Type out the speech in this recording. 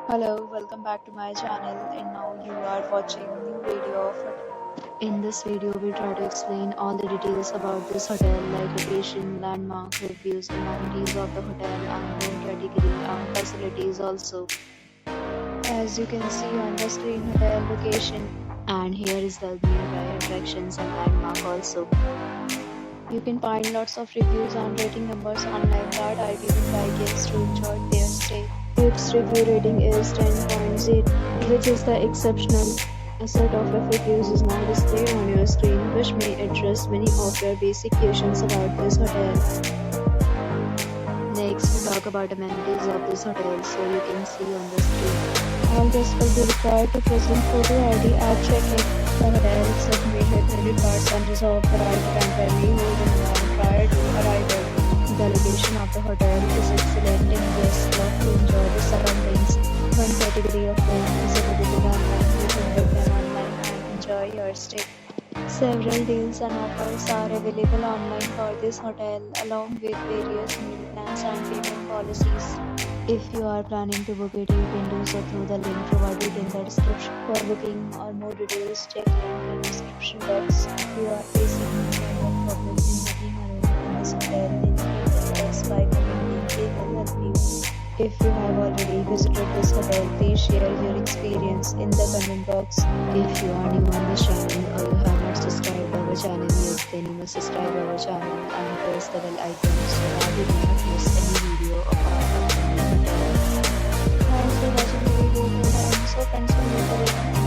Hello, welcome back to my channel, and now you are watching new video of it. In this video, we try to explain all the details about this hotel like location, landmark, reviews, amenities of the hotel, and room category and facilities also. As you can see on the screen, hotel location, and here is the nearby attractions and landmark also. You can find lots of reviews and rating numbers online that are given by guests to enjoy their stay. Its review rating is 10.0, which is the exceptional. A set of reviews is now displayed on your screen, which may address many of your basic questions about this hotel. Next, we talk about amenities of this hotel, so you can see on the screen. All guests will be required to present photo ID at check-in. The hotel itself may have credit cards and reserve the right to temporarily hold an amount prior to arrival. The location of the hotel is excellent and guests love to enjoy the surroundings. One category of room is available online. You can book them online and enjoy your stay. Several deals and offers are available online for this hotel, along with various meal plans and payment policies. If you are planning to book it, you can do so through the link provided in the description. For booking or more details, check link in the description box. If you are facing any kind of problem in booking a room in this hotel, then contact us by commenting. We will help you. If you have already visited this hotel, please share your experience in the comment box. If you are new on this channel or you have not subscribed our channel yet, then you must subscribe our channel and press the bell icon so that you do not miss any video of our upcoming hotel. Thanks for watching the video till the end. So friends, will meet again.